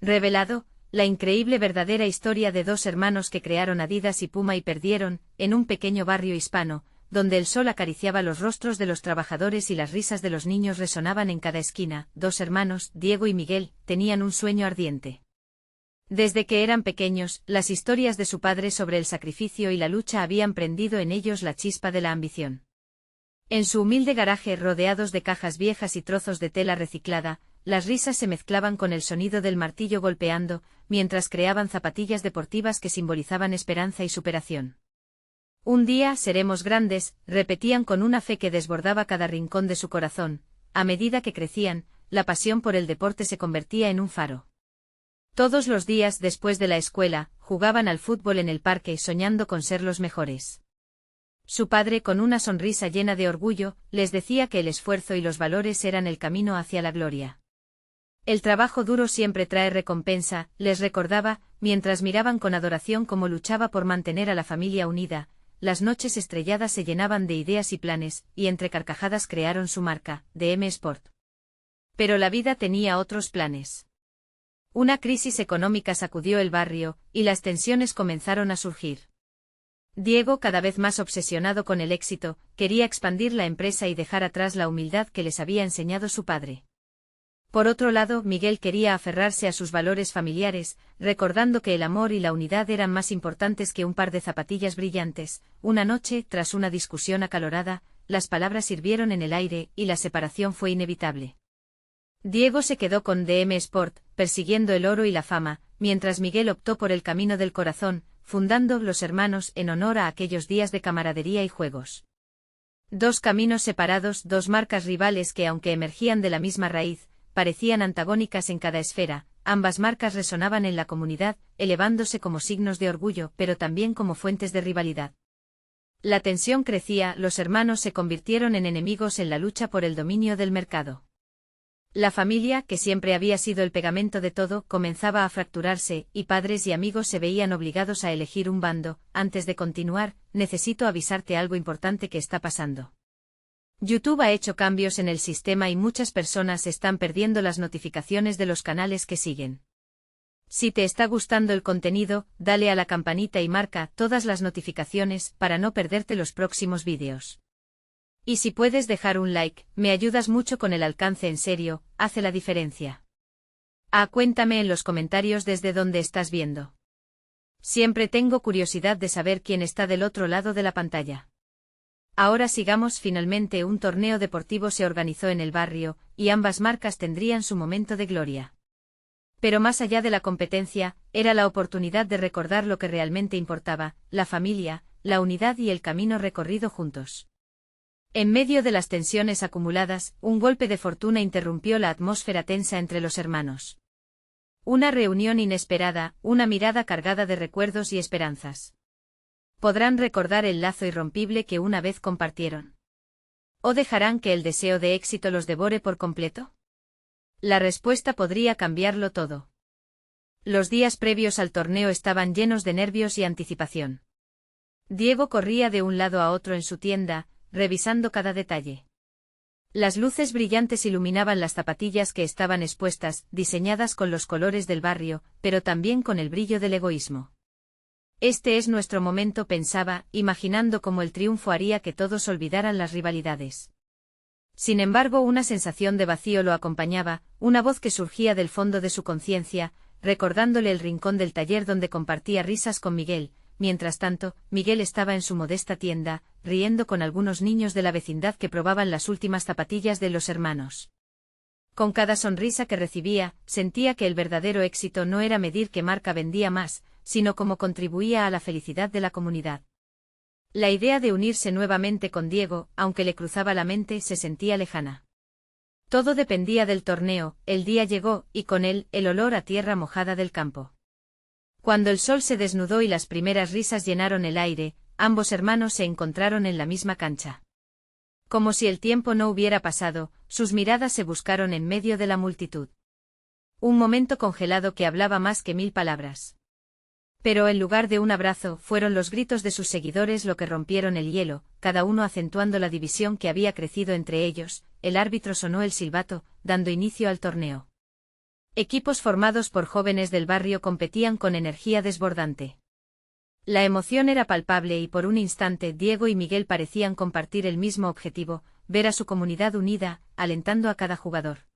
Revelado, la increíble verdadera historia de dos hermanos que crearon Adidas y Puma y perdieron, en un pequeño barrio hispano, donde el sol acariciaba los rostros de los trabajadores y las risas de los niños resonaban en cada esquina. Dos hermanos, Diego y Miguel, tenían un sueño ardiente. Desde que eran pequeños, las historias de su padre sobre el sacrificio y la lucha habían prendido en ellos la chispa de la ambición. En su humilde garaje rodeados de cajas viejas y trozos de tela reciclada, las risas se mezclaban con el sonido del martillo golpeando, mientras creaban zapatillas deportivas que simbolizaban esperanza y superación. Un día seremos grandes, repetían con una fe que desbordaba cada rincón de su corazón. A medida que crecían, la pasión por el deporte se convertía en un faro. Todos los días después de la escuela, jugaban al fútbol en el parque soñando con ser los mejores. Su padre, con una sonrisa llena de orgullo, les decía que el esfuerzo y los valores eran el camino hacia la gloria. El trabajo duro siempre trae recompensa, les recordaba, mientras miraban con adoración cómo luchaba por mantener a la familia unida. Las noches estrelladas se llenaban de ideas y planes, y entre carcajadas crearon su marca, DM Sport. Pero la vida tenía otros planes. Una crisis económica sacudió el barrio, y las tensiones comenzaron a surgir. Diego, cada vez más obsesionado con el éxito, quería expandir la empresa y dejar atrás la humildad que les había enseñado su padre. Por otro lado, Miguel quería aferrarse a sus valores familiares, recordando que el amor y la unidad eran más importantes que un par de zapatillas brillantes. Una noche, tras una discusión acalorada, las palabras hirvieron en el aire, y la separación fue inevitable. Diego se quedó con DM Sport, persiguiendo el oro y la fama, mientras Miguel optó por el camino del corazón, fundando Los Hermanos en honor a aquellos días de camaradería y juegos. Dos caminos separados, dos marcas rivales que, aunque emergían de la misma raíz, parecían antagónicas en cada esfera. Ambas marcas resonaban en la comunidad, elevándose como signos de orgullo, pero también como fuentes de rivalidad. La tensión crecía, los hermanos se convirtieron en enemigos en la lucha por el dominio del mercado. La familia, que siempre había sido el pegamento de todo, comenzaba a fracturarse, y padres y amigos se veían obligados a elegir un bando. Antes de continuar, necesito avisarte algo importante que está pasando. YouTube ha hecho cambios en el sistema y muchas personas están perdiendo las notificaciones de los canales que siguen. Si te está gustando el contenido, dale a la campanita y marca todas las notificaciones para no perderte los próximos vídeos. Y si puedes dejar un like, me ayudas mucho con el alcance, en serio, hace la diferencia. Cuéntame en los comentarios desde dónde estás viendo. Siempre tengo curiosidad de saber quién está del otro lado de la pantalla. Ahora sigamos. Finalmente un torneo deportivo se organizó en el barrio, y ambas marcas tendrían su momento de gloria. Pero más allá de la competencia, era la oportunidad de recordar lo que realmente importaba, la familia, la unidad y el camino recorrido juntos. En medio de las tensiones acumuladas, un golpe de fortuna interrumpió la atmósfera tensa entre los hermanos. Una reunión inesperada, una mirada cargada de recuerdos y esperanzas. ¿Podrán recordar el lazo irrompible que una vez compartieron? ¿O dejarán que el deseo de éxito los devore por completo? La respuesta podría cambiarlo todo. Los días previos al torneo estaban llenos de nervios y anticipación. Diego corría de un lado a otro en su tienda, revisando cada detalle. Las luces brillantes iluminaban las zapatillas que estaban expuestas, diseñadas con los colores del barrio, pero también con el brillo del egoísmo. Este es nuestro momento, pensaba, imaginando cómo el triunfo haría que todos olvidaran las rivalidades. Sin embargo, una sensación de vacío lo acompañaba, una voz que surgía del fondo de su conciencia, recordándole el rincón del taller donde compartía risas con Miguel. Mientras tanto, Miguel estaba en su modesta tienda, riendo con algunos niños de la vecindad que probaban las últimas zapatillas de los hermanos. Con cada sonrisa que recibía, sentía que el verdadero éxito no era medir qué marca vendía más, sino cómo contribuía a la felicidad de la comunidad. La idea de unirse nuevamente con Diego, aunque le cruzaba la mente, se sentía lejana. Todo dependía del torneo. El día llegó, y con él, el olor a tierra mojada del campo. Cuando el sol se desnudó y las primeras risas llenaron el aire, ambos hermanos se encontraron en la misma cancha. Como si el tiempo no hubiera pasado, sus miradas se buscaron en medio de la multitud. Un momento congelado que hablaba más que 1000 palabras. Pero en lugar de un abrazo, fueron los gritos de sus seguidores lo que rompieron el hielo, cada uno acentuando la división que había crecido entre ellos. El árbitro sonó el silbato, dando inicio al torneo. Equipos formados por jóvenes del barrio competían con energía desbordante. La emoción era palpable y por un instante Diego y Miguel parecían compartir el mismo objetivo, ver a su comunidad unida, alentando a cada jugador.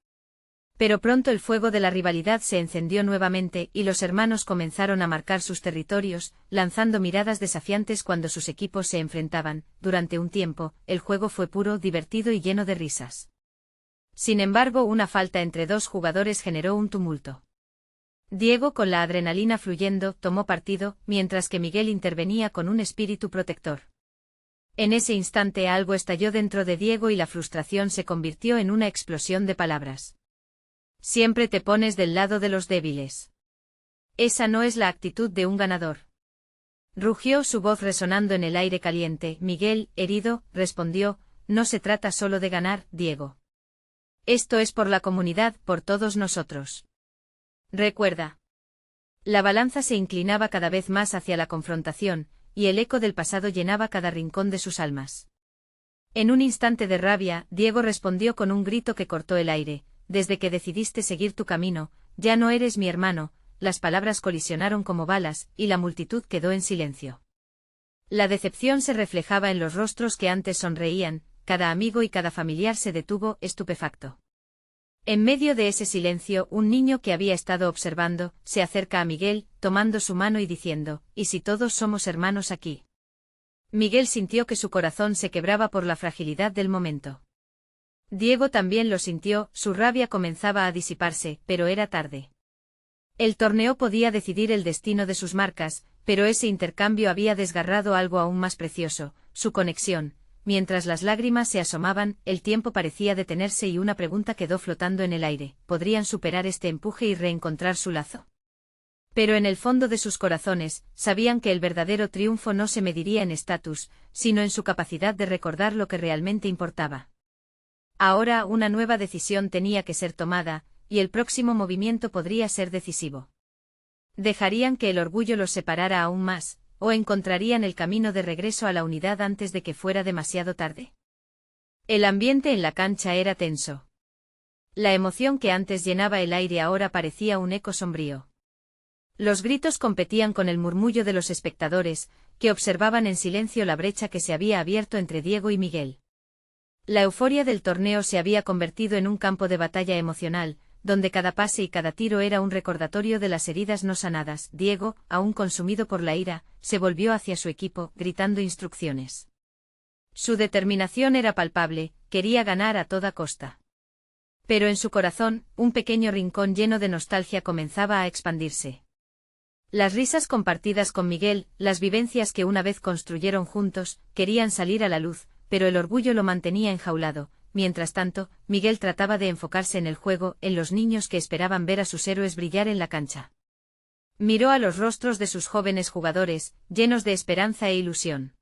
Pero pronto el fuego de la rivalidad se encendió nuevamente y los hermanos comenzaron a marcar sus territorios, lanzando miradas desafiantes cuando sus equipos se enfrentaban. Durante un tiempo, el juego fue puro, divertido y lleno de risas. Sin embargo, una falta entre dos jugadores generó un tumulto. Diego, con la adrenalina fluyendo, tomó partido, mientras que Miguel intervenía con un espíritu protector. En ese instante algo estalló dentro de Diego y la frustración se convirtió en una explosión de palabras. Siempre te pones del lado de los débiles. Esa no es la actitud de un ganador. Rugió su voz resonando en el aire caliente. Miguel, herido, respondió, no se trata solo de ganar, Diego. Esto es por la comunidad, por todos nosotros. Recuerda. La balanza se inclinaba cada vez más hacia la confrontación, y el eco del pasado llenaba cada rincón de sus almas. En un instante de rabia, Diego respondió con un grito que cortó el aire. Desde que decidiste seguir tu camino, ya no eres mi hermano. Las palabras colisionaron como balas, y la multitud quedó en silencio. La decepción se reflejaba en los rostros que antes sonreían, cada amigo y cada familiar se detuvo, estupefacto. En medio de ese silencio, un niño que había estado observando, se acerca a Miguel, tomando su mano y diciendo, ¿y si todos somos hermanos aquí? Miguel sintió que su corazón se quebraba por la fragilidad del momento. Diego también lo sintió, su rabia comenzaba a disiparse, pero era tarde. El torneo podía decidir el destino de sus marcas, pero ese intercambio había desgarrado algo aún más precioso, su conexión. Mientras las lágrimas se asomaban, el tiempo parecía detenerse y una pregunta quedó flotando en el aire: ¿podrían superar este empuje y reencontrar su lazo? Pero en el fondo de sus corazones, sabían que el verdadero triunfo no se mediría en estatus, sino en su capacidad de recordar lo que realmente importaba. Ahora una nueva decisión tenía que ser tomada, y el próximo movimiento podría ser decisivo. ¿Dejarían que el orgullo los separara aún más, o encontrarían el camino de regreso a la unidad antes de que fuera demasiado tarde? El ambiente en la cancha era tenso. La emoción que antes llenaba el aire ahora parecía un eco sombrío. Los gritos competían con el murmullo de los espectadores, que observaban en silencio la brecha que se había abierto entre Diego y Miguel. La euforia del torneo se había convertido en un campo de batalla emocional, donde cada pase y cada tiro era un recordatorio de las heridas no sanadas. Diego, aún consumido por la ira, se volvió hacia su equipo, gritando instrucciones. Su determinación era palpable, quería ganar a toda costa. Pero en su corazón, un pequeño rincón lleno de nostalgia comenzaba a expandirse. Las risas compartidas con Miguel, las vivencias que una vez construyeron juntos, querían salir a la luz, pero el orgullo lo mantenía enjaulado. Mientras tanto, Miguel trataba de enfocarse en el juego, en los niños que esperaban ver a sus héroes brillar en la cancha. Miró a los rostros de sus jóvenes jugadores, llenos de esperanza e ilusión.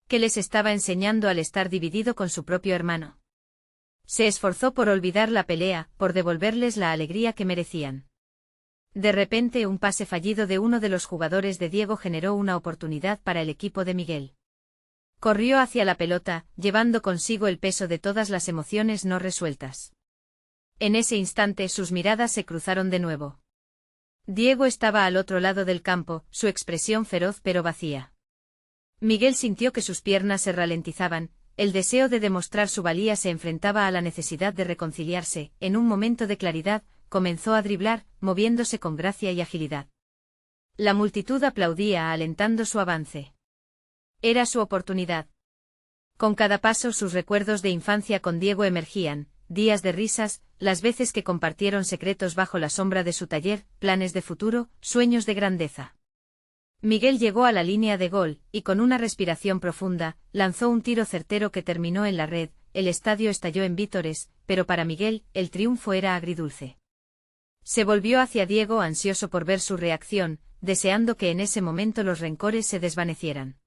¿Qué les estaba enseñando al estar dividido con su propio hermano? Se esforzó por olvidar la pelea, por devolverles la alegría que merecían. De repente, un pase fallido de uno de los jugadores de Diego generó una oportunidad para el equipo de Miguel. Corrió hacia la pelota, llevando consigo el peso de todas las emociones no resueltas. En ese instante sus miradas se cruzaron de nuevo. Diego estaba al otro lado del campo, su expresión feroz pero vacía. Miguel sintió que sus piernas se ralentizaban, el deseo de demostrar su valía se enfrentaba a la necesidad de reconciliarse. En un momento de claridad, comenzó a driblar, moviéndose con gracia y agilidad. La multitud aplaudía alentando su avance. Era su oportunidad. Con cada paso sus recuerdos de infancia con Diego emergían, días de risas, las veces que compartieron secretos bajo la sombra de su taller, planes de futuro, sueños de grandeza. Miguel llegó a la línea de gol, y con una respiración profunda, lanzó un tiro certero que terminó en la red. El estadio estalló en vítores, pero para Miguel, el triunfo era agridulce. Se volvió hacia Diego ansioso por ver su reacción, deseando que en ese momento los rencores se desvanecieran.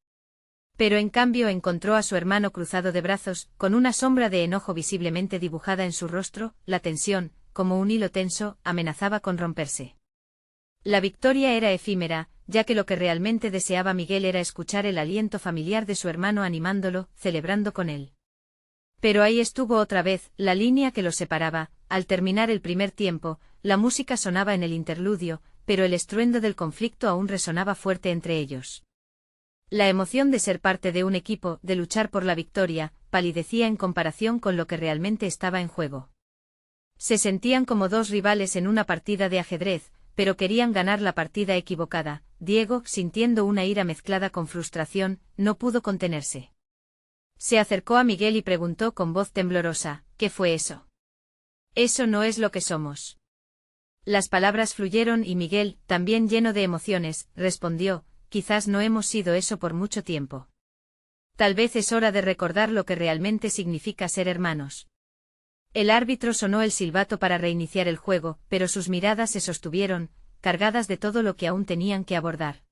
Pero en cambio encontró a su hermano cruzado de brazos, con una sombra de enojo visiblemente dibujada en su rostro. La tensión, como un hilo tenso, amenazaba con romperse. La victoria era efímera, ya que lo que realmente deseaba Miguel era escuchar el aliento familiar de su hermano animándolo, celebrando con él. Pero ahí estuvo otra vez, la línea que los separaba. Al terminar el primer tiempo, la música sonaba en el interludio, pero el estruendo del conflicto aún resonaba fuerte entre ellos. La emoción de ser parte de un equipo, de luchar por la victoria, palidecía en comparación con lo que realmente estaba en juego. Se sentían como dos rivales en una partida de ajedrez, pero querían ganar la partida equivocada. Diego, sintiendo una ira mezclada con frustración, no pudo contenerse. Se acercó a Miguel y preguntó con voz temblorosa, ¿qué fue eso? Eso no es lo que somos. Las palabras fluyeron y Miguel, también lleno de emociones, respondió, quizás no hemos sido eso por mucho tiempo. Tal vez es hora de recordar lo que realmente significa ser hermanos. El árbitro sonó el silbato para reiniciar el juego, pero sus miradas se sostuvieron, cargadas de todo lo que aún tenían que abordar.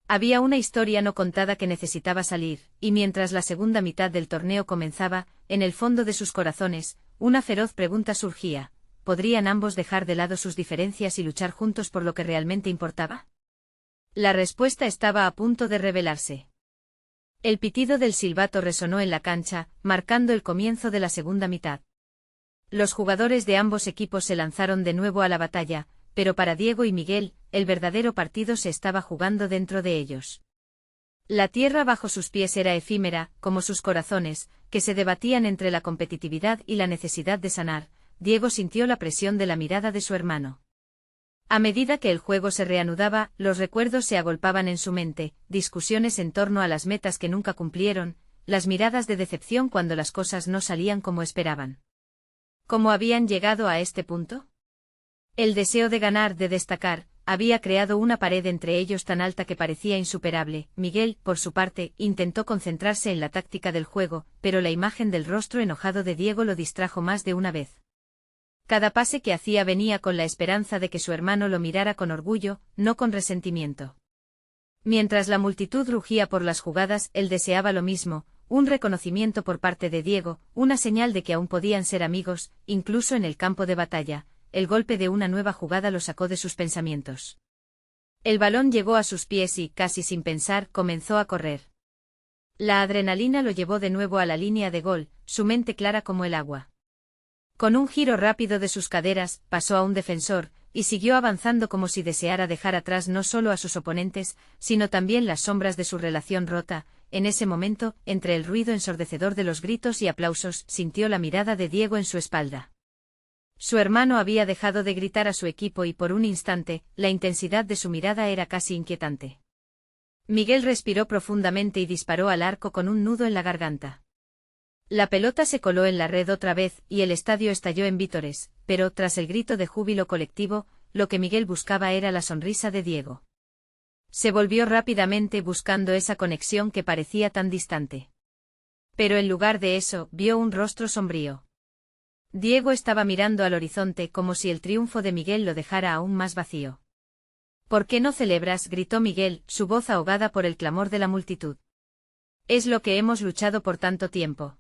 Había una historia no contada que necesitaba salir, y mientras la segunda mitad del torneo comenzaba, en el fondo de sus corazones, una feroz pregunta surgía: ¿podrían ambos dejar de lado sus diferencias y luchar juntos por lo que realmente importaba? La respuesta estaba a punto de revelarse. El pitido del silbato resonó en la cancha, marcando el comienzo de la segunda mitad. Los jugadores de ambos equipos se lanzaron de nuevo a la batalla, pero para Diego y Miguel, el verdadero partido se estaba jugando dentro de ellos. La tierra bajo sus pies era efímera, como sus corazones, que se debatían entre la competitividad y la necesidad de sanar. Diego sintió la presión de la mirada de su hermano. A medida que el juego se reanudaba, los recuerdos se agolpaban en su mente, discusiones en torno a las metas que nunca cumplieron, las miradas de decepción cuando las cosas no salían como esperaban. ¿Cómo habían llegado a este punto? El deseo de ganar, de destacar, había creado una pared entre ellos tan alta que parecía insuperable. Miguel, por su parte, intentó concentrarse en la táctica del juego, pero la imagen del rostro enojado de Diego lo distrajo más de una vez. Cada pase que hacía venía con la esperanza de que su hermano lo mirara con orgullo, no con resentimiento. Mientras la multitud rugía por las jugadas, él deseaba lo mismo: un reconocimiento por parte de Diego, una señal de que aún podían ser amigos, incluso en el campo de batalla. El golpe de una nueva jugada lo sacó de sus pensamientos. El balón llegó a sus pies y, casi sin pensar, comenzó a correr. La adrenalina lo llevó de nuevo a la línea de gol, su mente clara como el agua. Con un giro rápido de sus caderas, pasó a un defensor, y siguió avanzando como si deseara dejar atrás no solo a sus oponentes, sino también las sombras de su relación rota. En ese momento, entre el ruido ensordecedor de los gritos y aplausos, sintió la mirada de Diego en su espalda. Su hermano había dejado de gritar a su equipo y por un instante, la intensidad de su mirada era casi inquietante. Miguel respiró profundamente y disparó al arco con un nudo en la garganta. La pelota se coló en la red otra vez y el estadio estalló en vítores, pero, tras el grito de júbilo colectivo, lo que Miguel buscaba era la sonrisa de Diego. Se volvió rápidamente buscando esa conexión que parecía tan distante. Pero en lugar de eso, vio un rostro sombrío. Diego estaba mirando al horizonte como si el triunfo de Miguel lo dejara aún más vacío. ¿Por qué no celebras?, gritó Miguel, su voz ahogada por el clamor de la multitud. Es lo que hemos luchado por tanto tiempo.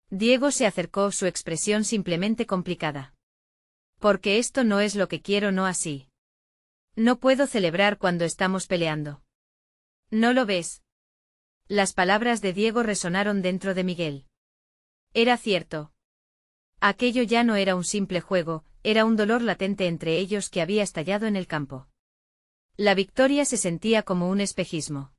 Diego se acercó, su expresión simplemente complicada. Porque esto no es lo que quiero, no así. No puedo celebrar cuando estamos peleando. ¿No lo ves? Las palabras de Diego resonaron dentro de Miguel. Era cierto. Aquello ya no era un simple juego, era un dolor latente entre ellos que había estallado en el campo. La victoria se sentía como un espejismo.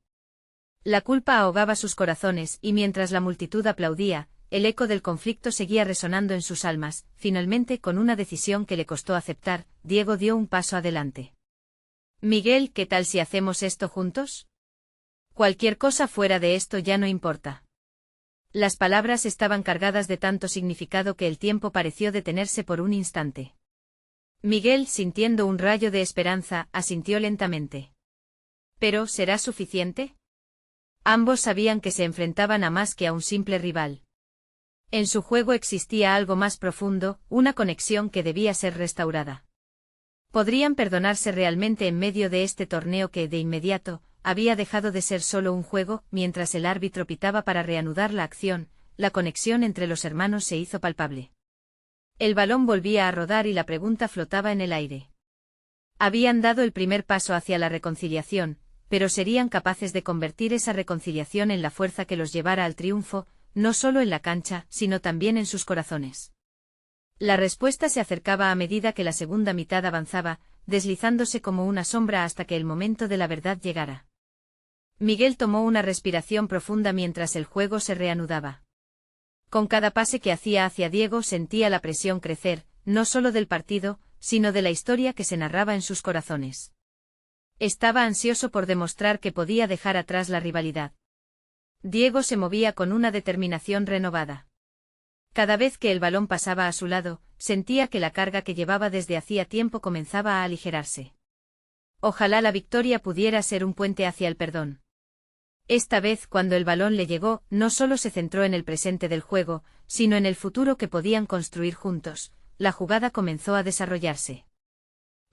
La culpa ahogaba sus corazones y mientras la multitud aplaudía, el eco del conflicto seguía resonando en sus almas. Finalmente, con una decisión que le costó aceptar, Diego dio un paso adelante. Miguel, ¿qué tal si hacemos esto juntos? Cualquier cosa fuera de esto ya no importa. Las palabras estaban cargadas de tanto significado que el tiempo pareció detenerse por un instante. Miguel, sintiendo un rayo de esperanza, asintió lentamente. ¿Pero será suficiente? Ambos sabían que se enfrentaban a más que a un simple rival. En su juego existía algo más profundo, una conexión que debía ser restaurada. Podrían perdonarse realmente en medio de este torneo que, de inmediato, había dejado de ser solo un juego. Mientras el árbitro pitaba para reanudar la acción, la conexión entre los hermanos se hizo palpable. El balón volvía a rodar y la pregunta flotaba en el aire. Habían dado el primer paso hacia la reconciliación, pero ¿serían capaces de convertir esa reconciliación en la fuerza que los llevara al triunfo, no solo en la cancha, sino también en sus corazones? La respuesta se acercaba a medida que la segunda mitad avanzaba, deslizándose como una sombra hasta que el momento de la verdad llegara. Miguel tomó una respiración profunda mientras el juego se reanudaba. Con cada pase que hacía hacia Diego sentía la presión crecer, no solo del partido, sino de la historia que se narraba en sus corazones. Estaba ansioso por demostrar que podía dejar atrás la rivalidad. Diego se movía con una determinación renovada. Cada vez que el balón pasaba a su lado, sentía que la carga que llevaba desde hacía tiempo comenzaba a aligerarse. Ojalá la victoria pudiera ser un puente hacia el perdón. Esta vez, cuando el balón le llegó, no solo se centró en el presente del juego, sino en el futuro que podían construir juntos. La jugada comenzó a desarrollarse.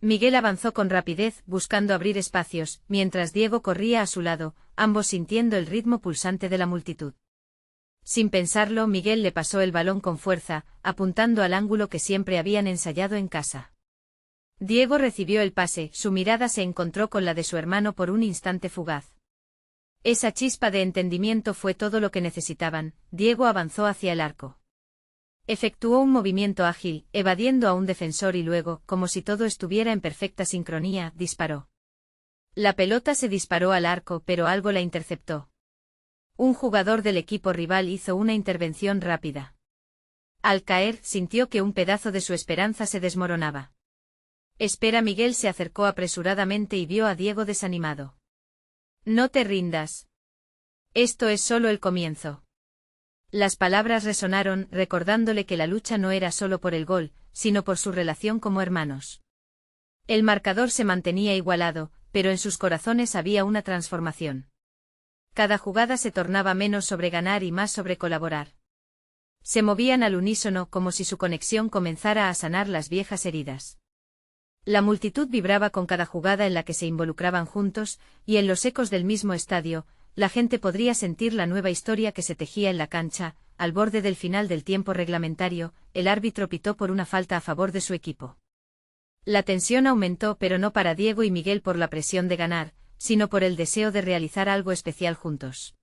Miguel avanzó con rapidez, buscando abrir espacios, mientras Diego corría a su lado, ambos sintiendo el ritmo pulsante de la multitud. Sin pensarlo, Miguel le pasó el balón con fuerza, apuntando al ángulo que siempre habían ensayado en casa. Diego recibió el pase, su mirada se encontró con la de su hermano por un instante fugaz. Esa chispa de entendimiento fue todo lo que necesitaban. Diego avanzó hacia el arco. Efectuó un movimiento ágil, evadiendo a un defensor y luego, como si todo estuviera en perfecta sincronía, disparó. La pelota se disparó al arco, pero algo la interceptó. Un jugador del equipo rival hizo una intervención rápida. Al caer, sintió que un pedazo de su esperanza se desmoronaba. Espera, Miguel se acercó apresuradamente y vio a Diego desanimado. No te rindas. Esto es solo el comienzo. Las palabras resonaron, recordándole que la lucha no era solo por el gol, sino por su relación como hermanos. El marcador se mantenía igualado, pero en sus corazones había una transformación. Cada jugada se tornaba menos sobre ganar y más sobre colaborar. Se movían al unísono como si su conexión comenzara a sanar las viejas heridas. La multitud vibraba con cada jugada en la que se involucraban juntos, y en los ecos del mismo estadio, la gente podría sentir la nueva historia que se tejía en la cancha. Al borde del final del tiempo reglamentario, el árbitro pitó por una falta a favor de su equipo. La tensión aumentó, pero no para Diego y Miguel por la presión de ganar, sino por el deseo de realizar algo especial juntos.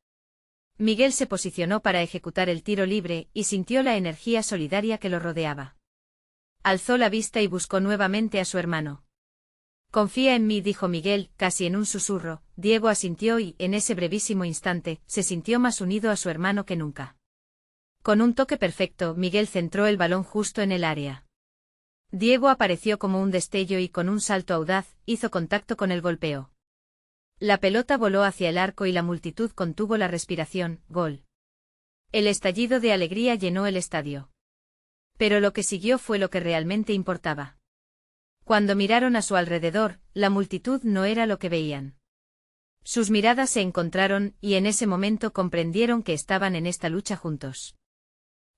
Miguel se posicionó para ejecutar el tiro libre y sintió la energía solidaria que lo rodeaba. Alzó la vista y buscó nuevamente a su hermano. Confía en mí, dijo Miguel, casi en un susurro. Diego asintió y, en ese brevísimo instante, se sintió más unido a su hermano que nunca. Con un toque perfecto, Miguel centró el balón justo en el área. Diego apareció como un destello y con un salto audaz, hizo contacto con el golpeo. La pelota voló hacia el arco y la multitud contuvo la respiración. Gol. El estallido de alegría llenó el estadio. Pero lo que siguió fue lo que realmente importaba. Cuando miraron a su alrededor, la multitud no era lo que veían. Sus miradas se encontraron y en ese momento comprendieron que estaban en esta lucha juntos.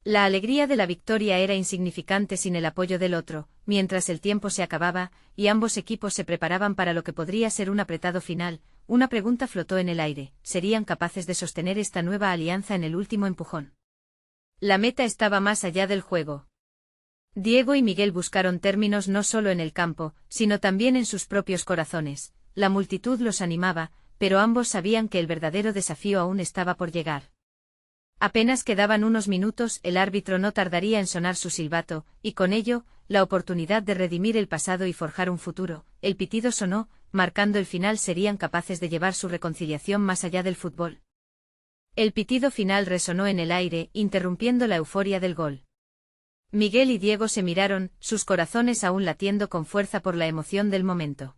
La alegría de la victoria era insignificante sin el apoyo del otro, mientras el tiempo se acababa, y ambos equipos se preparaban para lo que podría ser un apretado final. Una pregunta flotó en el aire: ¿serían capaces de sostener esta nueva alianza en el último empujón? La meta estaba más allá del juego. Diego y Miguel buscaron términos no solo en el campo, sino también en sus propios corazones. La multitud los animaba, pero ambos sabían que el verdadero desafío aún estaba por llegar. Apenas quedaban unos minutos, el árbitro no tardaría en sonar su silbato, y con ello, la oportunidad de redimir el pasado y forjar un futuro. El pitido sonó, marcando el final. ¿Serían capaces de llevar su reconciliación más allá del fútbol? El pitido final resonó en el aire, interrumpiendo la euforia del gol. Miguel y Diego se miraron, sus corazones aún latiendo con fuerza por la emoción del momento.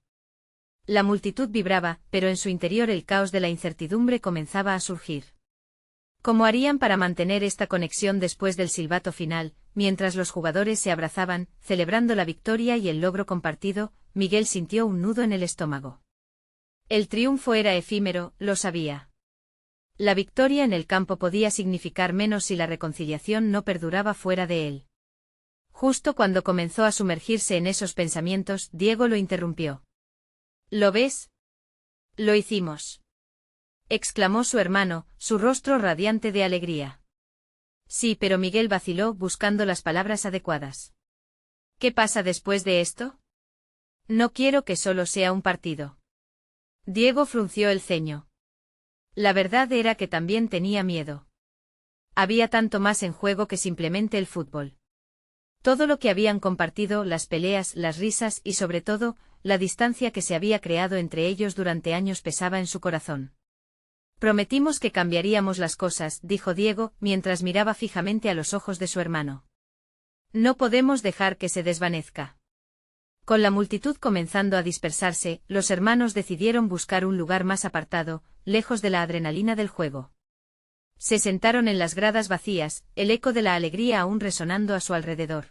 La multitud vibraba, pero en su interior el caos de la incertidumbre comenzaba a surgir. ¿Cómo harían para mantener esta conexión después del silbato final? Mientras los jugadores se abrazaban, celebrando la victoria y el logro compartido, Miguel sintió un nudo en el estómago. El triunfo era efímero, lo sabía. La victoria en el campo podía significar menos si la reconciliación no perduraba fuera de él. Justo cuando comenzó a sumergirse en esos pensamientos, Diego lo interrumpió. ¿Lo ves? Lo hicimos. Exclamó su hermano, su rostro radiante de alegría. Sí, pero Miguel vaciló, buscando las palabras adecuadas. ¿Qué pasa después de esto? No quiero que solo sea un partido. Diego frunció el ceño. La verdad era que también tenía miedo. Había tanto más en juego que simplemente el fútbol. Todo lo que habían compartido, las peleas, las risas y sobre todo, la distancia que se había creado entre ellos durante años pesaba en su corazón. Prometimos que cambiaríamos las cosas, dijo Diego, mientras miraba fijamente a los ojos de su hermano. No podemos dejar que se desvanezca. Con la multitud comenzando a dispersarse, los hermanos decidieron buscar un lugar más apartado, lejos de la adrenalina del juego. Se sentaron en las gradas vacías, el eco de la alegría aún resonando a su alrededor.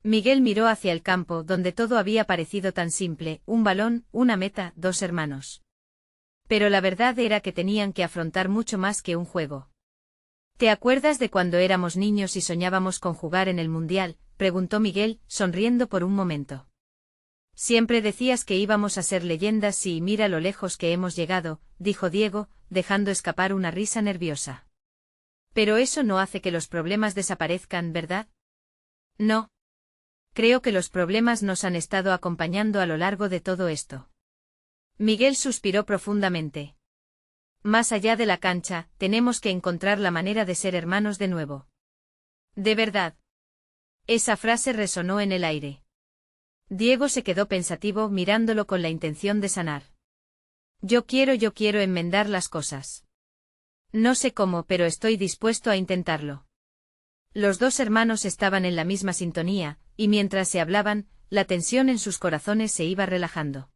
Miguel miró hacia el campo donde todo había parecido tan simple, un balón, una meta, dos hermanos. Pero la verdad era que tenían que afrontar mucho más que un juego. ¿Te acuerdas de cuando éramos niños y soñábamos con jugar en el Mundial?, preguntó Miguel, sonriendo por un momento. Siempre decías que íbamos a ser leyendas y mira lo lejos que hemos llegado, dijo Diego, dejando escapar una risa nerviosa. Pero eso no hace que los problemas desaparezcan, ¿verdad? No. Creo que los problemas nos han estado acompañando a lo largo de todo esto. Miguel suspiró profundamente. Más allá de la cancha, tenemos que encontrar la manera de ser hermanos de nuevo. ¿De verdad? Esa frase resonó en el aire. Diego se quedó pensativo mirándolo con la intención de sanar. Yo quiero enmendar las cosas. No sé cómo, pero estoy dispuesto a intentarlo. Los dos hermanos estaban en la misma sintonía, y mientras se hablaban, la tensión en sus corazones se iba relajando.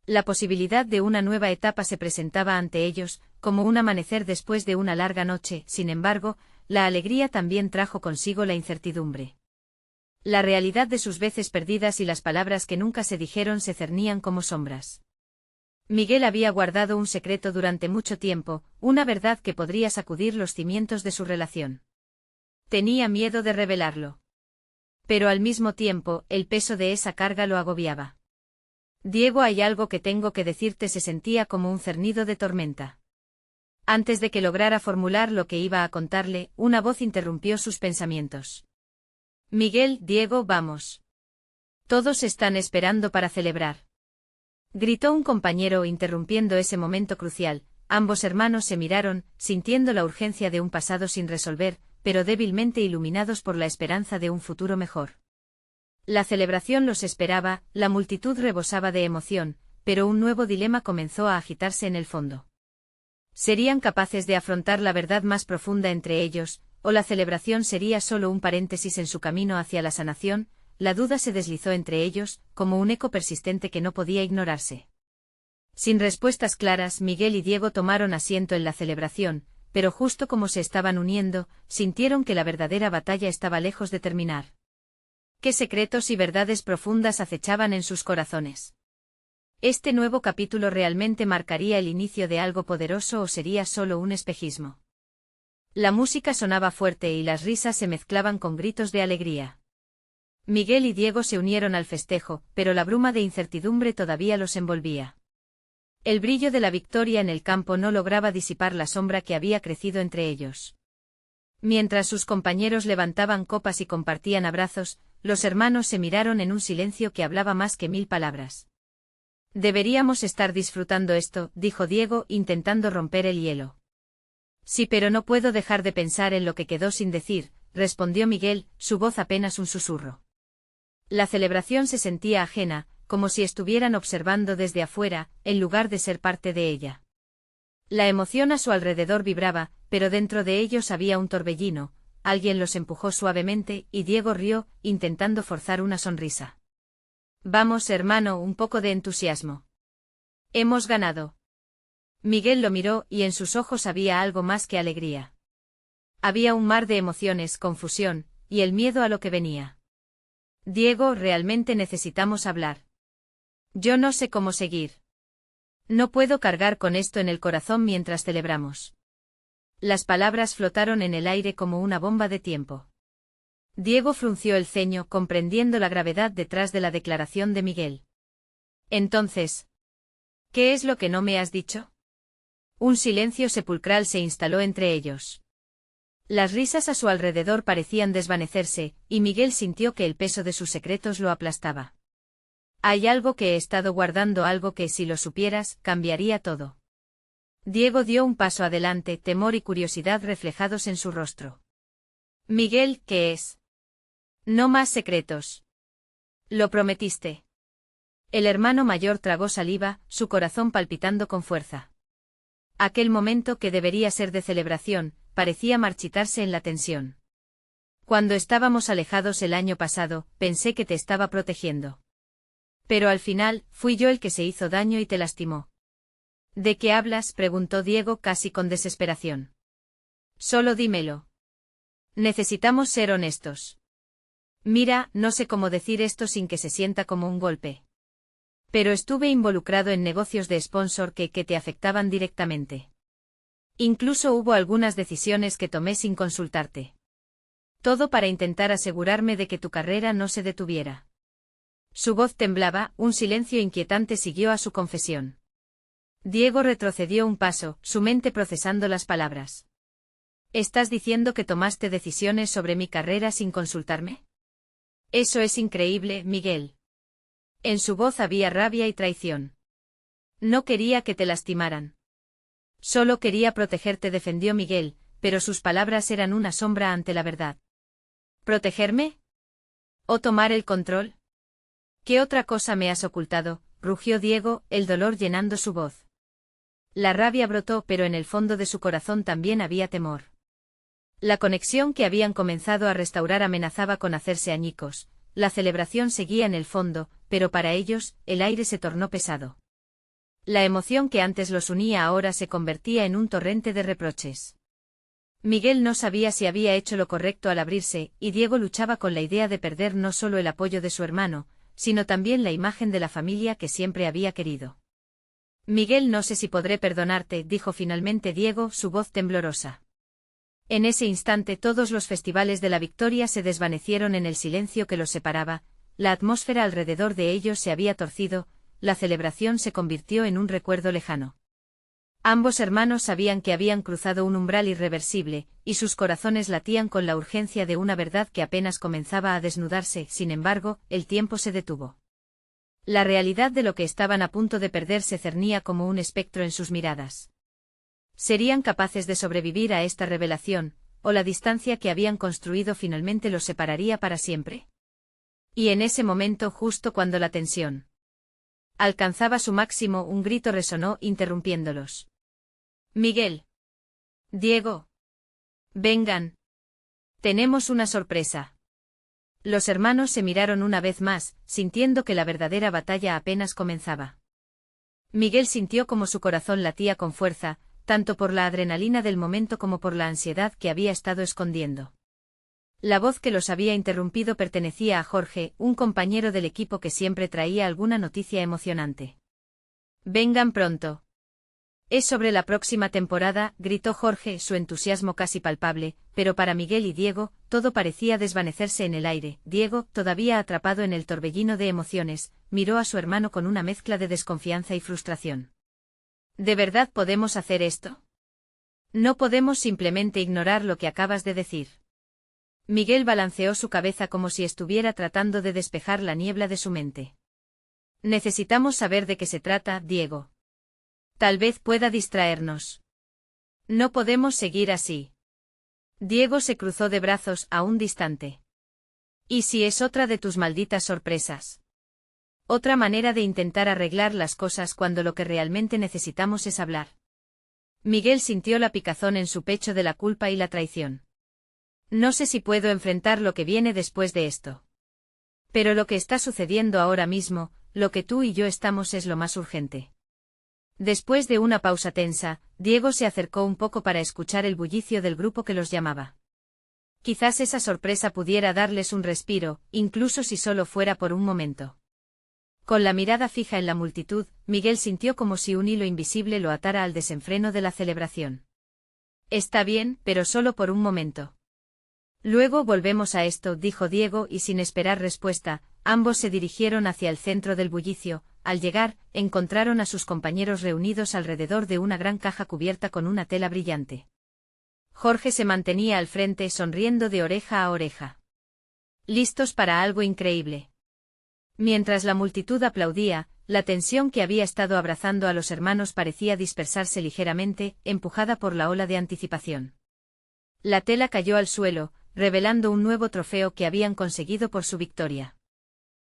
La posibilidad de una nueva etapa se presentaba ante ellos, como un amanecer después de una larga noche. Sin embargo, la alegría también trajo consigo la incertidumbre. La realidad de sus veces perdidas y las palabras que nunca se dijeron se cernían como sombras. Miguel había guardado un secreto durante mucho tiempo, una verdad que podría sacudir los cimientos de su relación. Tenía miedo de revelarlo. Pero al mismo tiempo, el peso de esa carga lo agobiaba. Diego, hay algo que tengo que decirte, se sentía como un cernido de tormenta. Antes de que lograra formular lo que iba a contarle, una voz interrumpió sus pensamientos. Miguel, Diego, vamos. Todos están esperando para celebrar. Gritó un compañero interrumpiendo ese momento crucial. Ambos hermanos se miraron, sintiendo la urgencia de un pasado sin resolver, pero débilmente iluminados por la esperanza de un futuro mejor. La celebración los esperaba, la multitud rebosaba de emoción, pero un nuevo dilema comenzó a agitarse en el fondo. ¿Serían capaces de afrontar la verdad más profunda entre ellos, o la celebración sería solo un paréntesis en su camino hacia la sanación? La duda se deslizó entre ellos, como un eco persistente que no podía ignorarse. Sin respuestas claras, Miguel y Diego tomaron asiento en la celebración, pero justo como se estaban uniendo, sintieron que la verdadera batalla estaba lejos de terminar. ¿Qué secretos y verdades profundas acechaban en sus corazones? ¿Este nuevo capítulo realmente marcaría el inicio de algo poderoso o sería solo un espejismo? La música sonaba fuerte y las risas se mezclaban con gritos de alegría. Miguel y Diego se unieron al festejo, pero la bruma de incertidumbre todavía los envolvía. El brillo de la victoria en el campo no lograba disipar la sombra que había crecido entre ellos. Mientras sus compañeros levantaban copas y compartían abrazos, los hermanos se miraron en un silencio que hablaba más que 1000 palabras. Deberíamos estar disfrutando esto, dijo Diego, intentando romper el hielo. Sí, pero no puedo dejar de pensar en lo que quedó sin decir, respondió Miguel, su voz apenas un susurro. La celebración se sentía ajena, como si estuvieran observando desde afuera, en lugar de ser parte de ella. La emoción a su alrededor vibraba, pero dentro de ellos había un torbellino. Alguien los empujó suavemente, y Diego rió, intentando forzar una sonrisa. Vamos, hermano, un poco de entusiasmo. Hemos ganado. Miguel lo miró, y en sus ojos había algo más que alegría. Había un mar de emociones, confusión, y el miedo a lo que venía. Diego, realmente necesitamos hablar. Yo no sé cómo seguir. No puedo cargar con esto en el corazón mientras celebramos. Las palabras flotaron en el aire como una bomba de tiempo. Diego frunció el ceño, comprendiendo la gravedad detrás de la declaración de Miguel. Entonces, ¿qué es lo que no me has dicho? Un silencio sepulcral se instaló entre ellos. Las risas a su alrededor parecían desvanecerse, y Miguel sintió que el peso de sus secretos lo aplastaba. Hay algo que he estado guardando, algo que, si lo supieras, cambiaría todo. Diego dio un paso adelante, temor y curiosidad reflejados en su rostro. Miguel, ¿qué es? No más secretos. Lo prometiste. El hermano mayor tragó saliva, su corazón palpitando con fuerza. Aquel momento que debería ser de celebración, parecía marchitarse en la tensión. Cuando estábamos alejados el año pasado, pensé que te estaba protegiendo. Pero al final, fui yo el que se hizo daño y te lastimó. ¿De qué hablas?, preguntó Diego casi con desesperación. Solo dímelo. Necesitamos ser honestos. Mira, no sé cómo decir esto sin que se sienta como un golpe. Pero estuve involucrado en negocios de sponsor que te afectaban directamente. Incluso hubo algunas decisiones que tomé sin consultarte. Todo para intentar asegurarme de que tu carrera no se detuviera. Su voz temblaba, un silencio inquietante siguió a su confesión. Diego retrocedió un paso, su mente procesando las palabras. ¿Estás diciendo que tomaste decisiones sobre mi carrera sin consultarme? Eso es increíble, Miguel. En su voz había rabia y traición. No quería que te lastimaran. Solo quería protegerte, defendió Miguel, pero sus palabras eran una sombra ante la verdad. ¿Protegerme? ¿O tomar el control? ¿Qué otra cosa me has ocultado?, rugió Diego, el dolor llenando su voz. La rabia brotó, pero en el fondo de su corazón también había temor. La conexión que habían comenzado a restaurar amenazaba con hacerse añicos. La celebración seguía en el fondo, pero para ellos, el aire se tornó pesado. La emoción que antes los unía ahora se convertía en un torrente de reproches. Miguel no sabía si había hecho lo correcto al abrirse, y Diego luchaba con la idea de perder no solo el apoyo de su hermano, sino también la imagen de la familia que siempre había querido. Miguel, no sé si podré perdonarte, dijo finalmente Diego, su voz temblorosa. En ese instante todos los festivales de la victoria se desvanecieron en el silencio que los separaba, la atmósfera alrededor de ellos se había torcido, la celebración se convirtió en un recuerdo lejano. Ambos hermanos sabían que habían cruzado un umbral irreversible, y sus corazones latían con la urgencia de una verdad que apenas comenzaba a desnudarse. Sin embargo, el tiempo se detuvo. La realidad de lo que estaban a punto de perder se cernía como un espectro en sus miradas. ¿Serían capaces de sobrevivir a esta revelación, o la distancia que habían construido finalmente los separaría para siempre? Y en ese momento, justo cuando la tensión alcanzaba su máximo, un grito resonó, interrumpiéndolos. Miguel. Diego. Vengan. Tenemos una sorpresa. Los hermanos se miraron una vez más, sintiendo que la verdadera batalla apenas comenzaba. Miguel sintió como su corazón latía con fuerza, tanto por la adrenalina del momento como por la ansiedad que había estado escondiendo. La voz que los había interrumpido pertenecía a Jorge, un compañero del equipo que siempre traía alguna noticia emocionante. Vengan pronto. Es sobre la próxima temporada, gritó Jorge, su entusiasmo casi palpable, pero para Miguel y Diego, todo parecía desvanecerse en el aire. Diego, todavía atrapado en el torbellino de emociones, miró a su hermano con una mezcla de desconfianza y frustración. ¿De verdad podemos hacer esto? No podemos simplemente ignorar lo que acabas de decir. Miguel balanceó su cabeza como si estuviera tratando de despejar la niebla de su mente. Necesitamos saber de qué se trata, Diego. Tal vez pueda distraernos. No podemos seguir así. Diego se cruzó de brazos, aún distante. ¿Y si es otra de tus malditas sorpresas? Otra manera de intentar arreglar las cosas cuando lo que realmente necesitamos es hablar. Miguel sintió la picazón en su pecho de la culpa y la traición. No sé si puedo enfrentar lo que viene después de esto. Pero lo que está sucediendo ahora mismo, lo que tú y yo estamos, es lo más urgente. Después de una pausa tensa, Diego se acercó un poco para escuchar el bullicio del grupo que los llamaba. Quizás esa sorpresa pudiera darles un respiro, incluso si solo fuera por un momento. Con la mirada fija en la multitud, Miguel sintió como si un hilo invisible lo atara al desenfreno de la celebración. Está bien, pero solo por un momento. Luego volvemos a esto, dijo Diego, y sin esperar respuesta, ambos se dirigieron hacia el centro del bullicio. Al llegar, encontraron a sus compañeros reunidos alrededor de una gran caja cubierta con una tela brillante. Jorge se mantenía al frente, sonriendo de oreja a oreja. Listos para algo increíble. Mientras la multitud aplaudía, la tensión que había estado abrazando a los hermanos parecía dispersarse ligeramente, empujada por la ola de anticipación. La tela cayó al suelo, revelando un nuevo trofeo que habían conseguido por su victoria.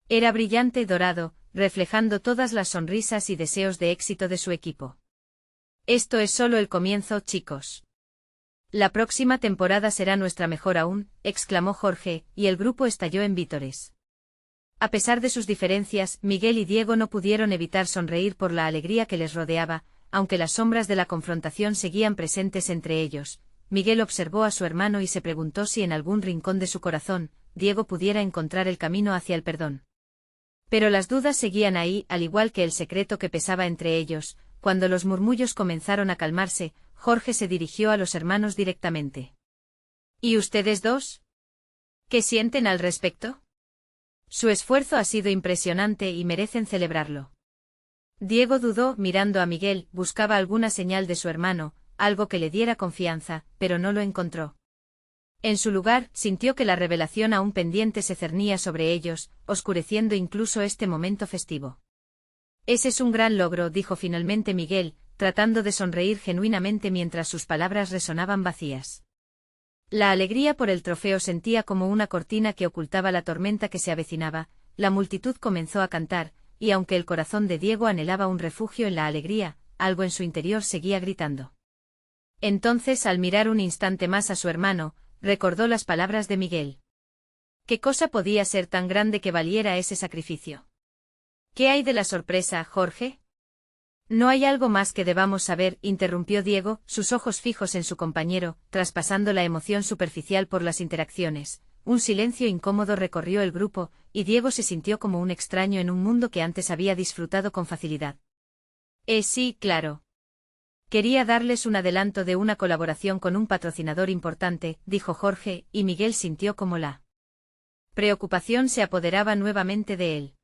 Era brillante dorado, reflejando todas las sonrisas y deseos de éxito de su equipo. Esto es solo el comienzo, chicos. La próxima temporada será nuestra mejor aún, exclamó Jorge, y el grupo estalló en vítores. A pesar de sus diferencias, Miguel y Diego no pudieron evitar sonreír por la alegría que les rodeaba, aunque las sombras de la confrontación seguían presentes entre ellos. Miguel observó a su hermano y se preguntó si en algún rincón de su corazón, Diego pudiera encontrar el camino hacia el perdón. Pero las dudas seguían ahí, al igual que el secreto que pesaba entre ellos. Cuando los murmullos comenzaron a calmarse, Jorge se dirigió a los hermanos directamente. ¿Y ustedes dos? ¿Qué sienten al respecto? Su esfuerzo ha sido impresionante y merecen celebrarlo. Diego dudó, mirando a Miguel, buscaba alguna señal de su hermano, algo que le diera confianza, pero no lo encontró. En su lugar, sintió que la revelación aún pendiente se cernía sobre ellos, oscureciendo incluso este momento festivo. Ese es un gran logro, dijo finalmente Miguel, tratando de sonreír genuinamente mientras sus palabras resonaban vacías. La alegría por el trofeo sentía como una cortina que ocultaba la tormenta que se avecinaba. La multitud comenzó a cantar, y aunque el corazón de Diego anhelaba un refugio en la alegría, algo en su interior seguía gritando. Entonces, al mirar un instante más a su hermano, recordó las palabras de Miguel. ¿Qué cosa podía ser tan grande que valiera ese sacrificio? ¿Qué hay de la sorpresa, Jorge? No hay algo más que debamos saber, interrumpió Diego, sus ojos fijos en su compañero, traspasando la emoción superficial por las interacciones. Un silencio incómodo recorrió el grupo, y Diego se sintió como un extraño en un mundo que antes había disfrutado con facilidad. Sí, claro. Quería darles un adelanto de una colaboración con un patrocinador importante, dijo Jorge, y Miguel sintió como la preocupación se apoderaba nuevamente de él.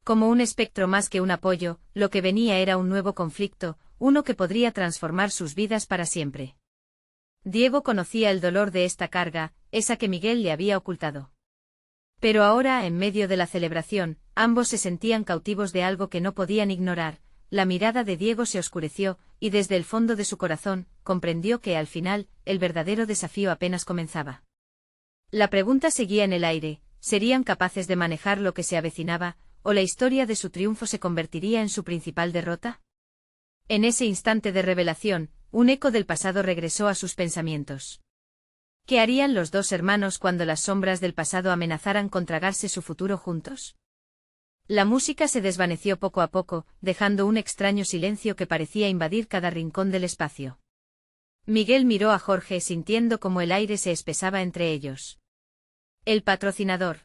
Como un espectro más que un apoyo, lo que venía era un nuevo conflicto, uno que podría transformar sus vidas para siempre. Diego conocía el dolor de esta carga, esa que Miguel le había ocultado. Pero ahora, en medio de la celebración, ambos se sentían cautivos de algo que no podían ignorar. La mirada de Diego se oscureció, y desde el fondo de su corazón, comprendió que al final, el verdadero desafío apenas comenzaba. La pregunta seguía en el aire, ¿serían capaces de manejar lo que se avecinaba, o la historia de su triunfo se convertiría en su principal derrota? En ese instante de revelación, un eco del pasado regresó a sus pensamientos. ¿Qué harían los dos hermanos cuando las sombras del pasado amenazaran con tragarse su futuro juntos? La música se desvaneció poco a poco, dejando un extraño silencio que parecía invadir cada rincón del espacio. Miguel miró a Jorge sintiendo como el aire se espesaba entre ellos. El patrocinador.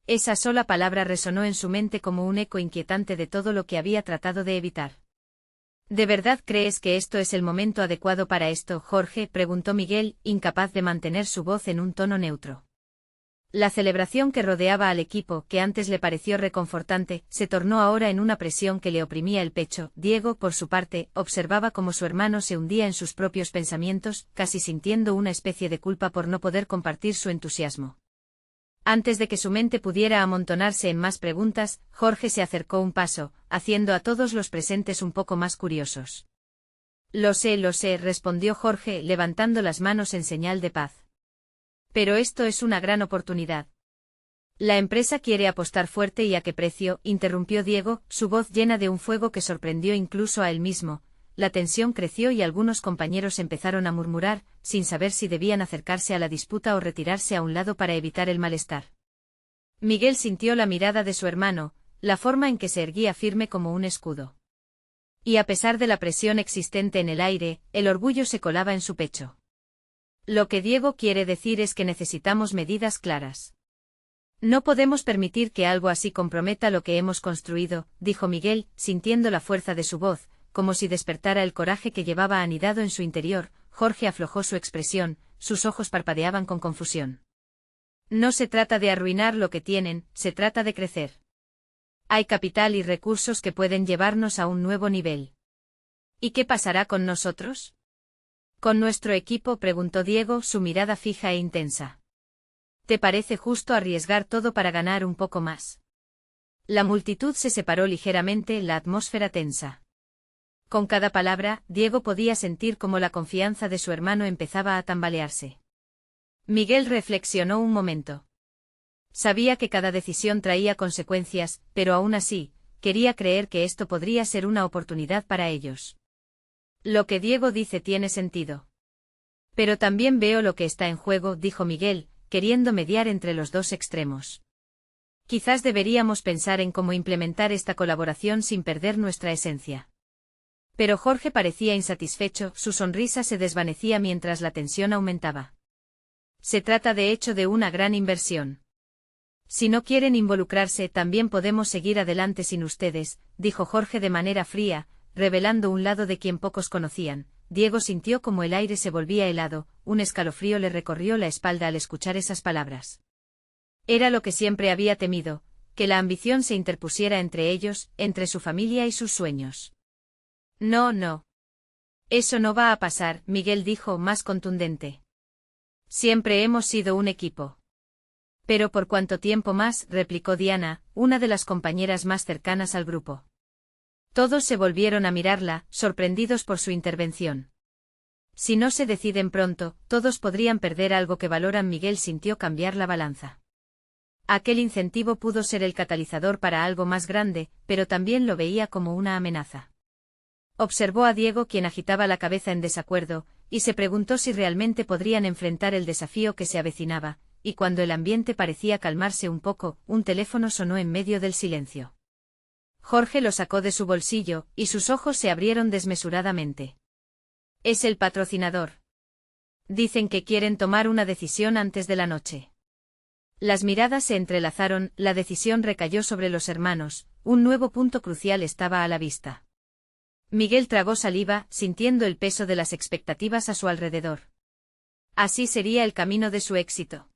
Esa sola palabra resonó en su mente como un eco inquietante de todo lo que había tratado de evitar. ¿De verdad crees que esto es el momento adecuado para esto, Jorge?, preguntó Miguel, incapaz de mantener su voz en un tono neutro. La celebración que rodeaba al equipo, que antes le pareció reconfortante, se tornó ahora en una presión que le oprimía el pecho. Diego, por su parte, observaba cómo su hermano se hundía en sus propios pensamientos, casi sintiendo una especie de culpa por no poder compartir su entusiasmo. Antes de que su mente pudiera amontonarse en más preguntas, Jorge se acercó un paso, haciendo a todos los presentes un poco más curiosos. Lo sé, respondió Jorge, levantando las manos en señal de paz. Pero esto es una gran oportunidad. La empresa quiere apostar fuerte. ¿Y a qué precio?, interrumpió Diego, su voz llena de un fuego que sorprendió incluso a él mismo. La tensión creció y algunos compañeros empezaron a murmurar, sin saber si debían acercarse a la disputa o retirarse a un lado para evitar el malestar. Miguel sintió la mirada de su hermano, la forma en que se erguía firme como un escudo. Y a pesar de la presión existente en el aire, el orgullo se colaba en su pecho. Lo que Diego quiere decir es que necesitamos medidas claras. No podemos permitir que algo así comprometa lo que hemos construido, dijo Miguel, sintiendo la fuerza de su voz, como si despertara el coraje que llevaba anidado en su interior. Jorge aflojó su expresión, sus ojos parpadeaban con confusión. No se trata de arruinar lo que tienen, se trata de crecer. Hay capital y recursos que pueden llevarnos a un nuevo nivel. ¿Y qué pasará con nosotros? ¿Con nuestro equipo?, preguntó Diego, su mirada fija e intensa. ¿Te parece justo arriesgar todo para ganar un poco más? La multitud se separó ligeramente, la atmósfera tensa. Con cada palabra, Diego podía sentir cómo la confianza de su hermano empezaba a tambalearse. Miguel reflexionó un momento. Sabía que cada decisión traía consecuencias, pero aún así, quería creer que esto podría ser una oportunidad para ellos. Lo que Diego dice tiene sentido. Pero también veo lo que está en juego, dijo Miguel, queriendo mediar entre los dos extremos. Quizás deberíamos pensar en cómo implementar esta colaboración sin perder nuestra esencia. Pero Jorge parecía insatisfecho, su sonrisa se desvanecía mientras la tensión aumentaba. Se trata de hecho de una gran inversión. Si no quieren involucrarse, también podemos seguir adelante sin ustedes, dijo Jorge de manera fría, revelando un lado de quien pocos conocían. Diego sintió como el aire se volvía helado, un escalofrío le recorrió la espalda al escuchar esas palabras. Era lo que siempre había temido, que la ambición se interpusiera entre ellos, entre su familia y sus sueños. No, no. Eso no va a pasar, Miguel dijo más contundente. Siempre hemos sido un equipo. ¿Pero por cuánto tiempo más?, replicó Diana, una de las compañeras más cercanas al grupo. Todos se volvieron a mirarla, sorprendidos por su intervención. Si no se deciden pronto, todos podrían perder algo que valoran. Miguel sintió cambiar la balanza. Aquel incentivo pudo ser el catalizador para algo más grande, pero también lo veía como una amenaza. Observó a Diego, quien agitaba la cabeza en desacuerdo, y se preguntó si realmente podrían enfrentar el desafío que se avecinaba, y cuando el ambiente parecía calmarse un poco, un teléfono sonó en medio del silencio. Jorge lo sacó de su bolsillo, y sus ojos se abrieron desmesuradamente. Es el patrocinador. Dicen que quieren tomar una decisión antes de la noche. Las miradas se entrelazaron, la decisión recayó sobre los hermanos, un nuevo punto crucial estaba a la vista. Miguel tragó saliva, sintiendo el peso de las expectativas a su alrededor. Así sería el camino de su éxito.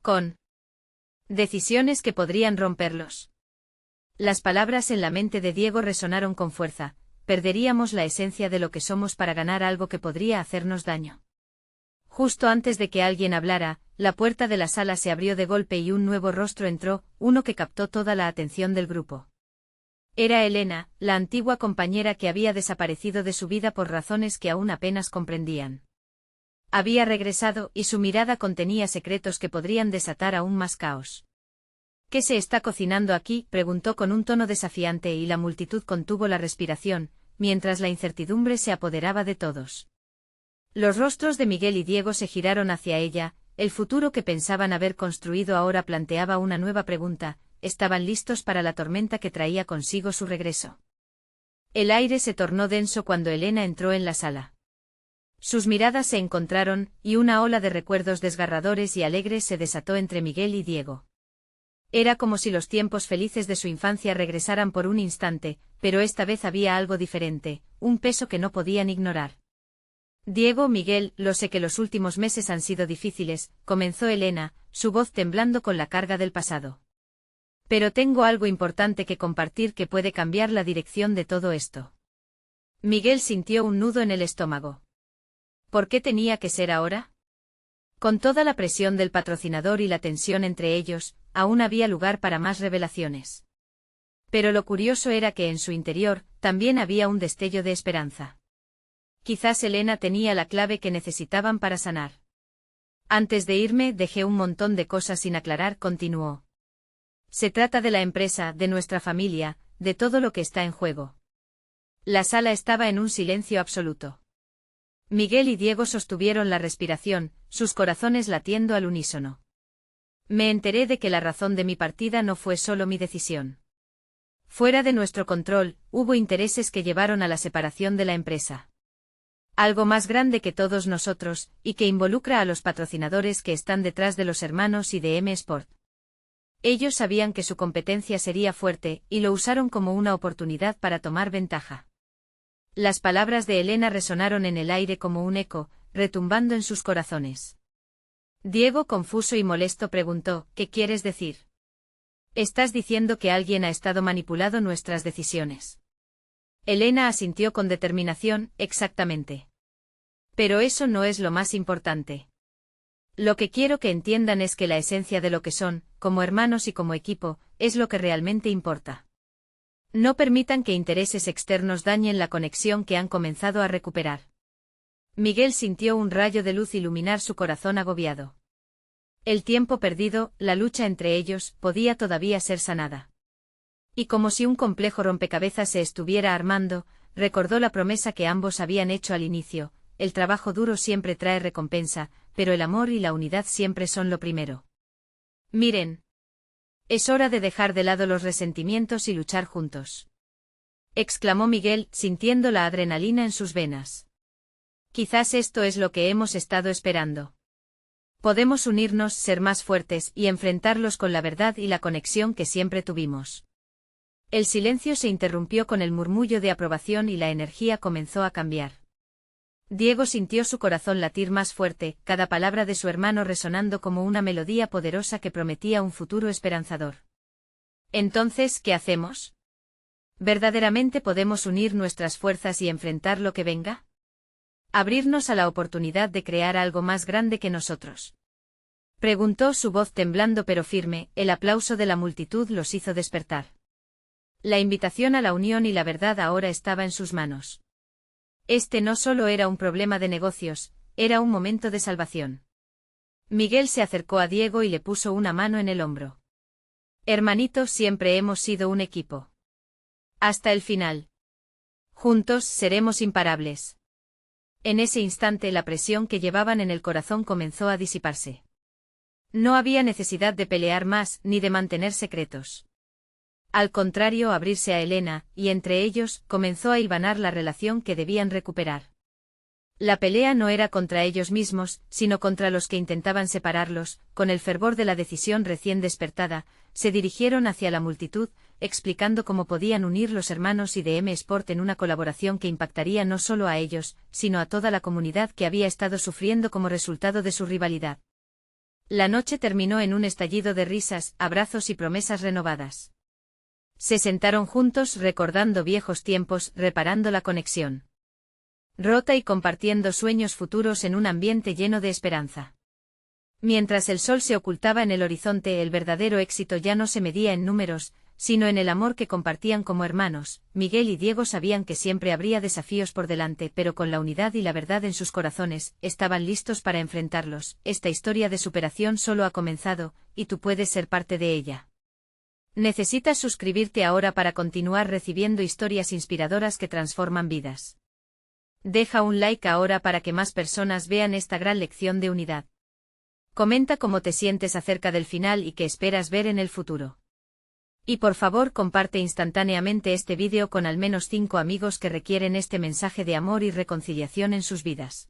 Con decisiones que podrían romperlos. Las palabras en la mente de Diego resonaron con fuerza. Perderíamos la esencia de lo que somos para ganar algo que podría hacernos daño. Justo antes de que alguien hablara, la puerta de la sala se abrió de golpe y un nuevo rostro entró, uno que captó toda la atención del grupo. Era Elena, la antigua compañera que había desaparecido de su vida por razones que aún apenas comprendían. Había regresado, y su mirada contenía secretos que podrían desatar aún más caos. ¿Qué se está cocinando aquí?, preguntó con un tono desafiante, y la multitud contuvo la respiración, mientras la incertidumbre se apoderaba de todos. Los rostros de Miguel y Diego se giraron hacia ella, el futuro que pensaban haber construido ahora planteaba una nueva pregunta. Estaban listos para la tormenta que traía consigo su regreso. El aire se tornó denso cuando Elena entró en la sala. Sus miradas se encontraron, y una ola de recuerdos desgarradores y alegres se desató entre Miguel y Diego. Era como si los tiempos felices de su infancia regresaran por un instante, pero esta vez había algo diferente, un peso que no podían ignorar. Diego, Miguel, lo sé que los últimos meses han sido difíciles, comenzó Elena, su voz temblando con la carga del pasado. Pero tengo algo importante que compartir que puede cambiar la dirección de todo esto. Miguel sintió un nudo en el estómago. ¿Por qué tenía que ser ahora? Con toda la presión del patrocinador y la tensión entre ellos, aún había lugar para más revelaciones. Pero lo curioso era que en su interior, también había un destello de esperanza. Quizás Elena tenía la clave que necesitaban para sanar. Antes de irme dejé un montón de cosas sin aclarar, continuó. Se trata de la empresa, de nuestra familia, de todo lo que está en juego. La sala estaba en un silencio absoluto. Miguel y Diego sostuvieron la respiración, sus corazones latiendo al unísono. Me enteré de que la razón de mi partida no fue solo mi decisión. Fuera de nuestro control, hubo intereses que llevaron a la separación de la empresa. Algo más grande que todos nosotros, y que involucra a los patrocinadores que están detrás de los hermanos y de M Sport. Ellos sabían que su competencia sería fuerte, y lo usaron como una oportunidad para tomar ventaja. Las palabras de Elena resonaron en el aire como un eco, retumbando en sus corazones. Diego, confuso y molesto, preguntó, ¿qué quieres decir? ¿Estás diciendo que alguien ha estado manipulando nuestras decisiones? Elena asintió con determinación, exactamente. Pero eso no es lo más importante. Lo que quiero que entiendan es que la esencia de lo que son, como hermanos y como equipo, es lo que realmente importa. No permitan que intereses externos dañen la conexión que han comenzado a recuperar. Miguel sintió un rayo de luz iluminar su corazón agobiado. El tiempo perdido, la lucha entre ellos, podía todavía ser sanada. Y como si un complejo rompecabezas se estuviera armando, recordó la promesa que ambos habían hecho al inicio: el trabajo duro siempre trae recompensa, pero el amor y la unidad siempre son lo primero. Miren. Es hora de dejar de lado los resentimientos y luchar juntos, exclamó Miguel, sintiendo la adrenalina en sus venas. Quizás esto es lo que hemos estado esperando. Podemos unirnos, ser más fuertes y enfrentarlos con la verdad y la conexión que siempre tuvimos. El silencio se interrumpió con el murmullo de aprobación y la energía comenzó a cambiar. Diego sintió su corazón latir más fuerte, cada palabra de su hermano resonando como una melodía poderosa que prometía un futuro esperanzador. Entonces, ¿qué hacemos? ¿Verdaderamente podemos unir nuestras fuerzas y enfrentar lo que venga? ¿Abrirnos a la oportunidad de crear algo más grande que nosotros? Preguntó, su voz temblando pero firme. El aplauso de la multitud los hizo despertar. La invitación a la unión y la verdad ahora estaba en sus manos. Este no solo era un problema de negocios, era un momento de salvación. Miguel se acercó a Diego y le puso una mano en el hombro. Hermanito, siempre hemos sido un equipo. Hasta el final. Juntos seremos imparables. En ese instante la presión que llevaban en el corazón comenzó a disiparse. No había necesidad de pelear más ni de mantener secretos. Al contrario, abrirse a Elena, y entre ellos, comenzó a hilvanar la relación que debían recuperar. La pelea no era contra ellos mismos, sino contra los que intentaban separarlos. Con el fervor de la decisión recién despertada, se dirigieron hacia la multitud, explicando cómo podían unir los hermanos y DM Sport en una colaboración que impactaría no solo a ellos, sino a toda la comunidad que había estado sufriendo como resultado de su rivalidad. La noche terminó en un estallido de risas, abrazos y promesas renovadas. Se sentaron juntos recordando viejos tiempos, reparando la conexión rota y compartiendo sueños futuros en un ambiente lleno de esperanza. Mientras el sol se ocultaba en el horizonte, el verdadero éxito ya no se medía en números, sino en el amor que compartían como hermanos. Miguel y Diego sabían que siempre habría desafíos por delante, pero con la unidad y la verdad en sus corazones, estaban listos para enfrentarlos. Esta historia de superación solo ha comenzado, y tú puedes ser parte de ella. Necesitas suscribirte ahora para continuar recibiendo historias inspiradoras que transforman vidas. Deja un like ahora para que más personas vean esta gran lección de unidad. Comenta cómo te sientes acerca del final y qué esperas ver en el futuro. Y por favor, comparte instantáneamente este vídeo con al menos 5 amigos que requieren este mensaje de amor y reconciliación en sus vidas.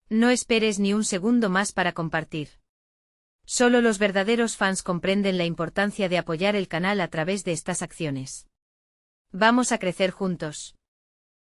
No esperes ni un segundo más para compartir. Solo los verdaderos fans comprenden la importancia de apoyar el canal a través de estas acciones. Vamos a crecer juntos.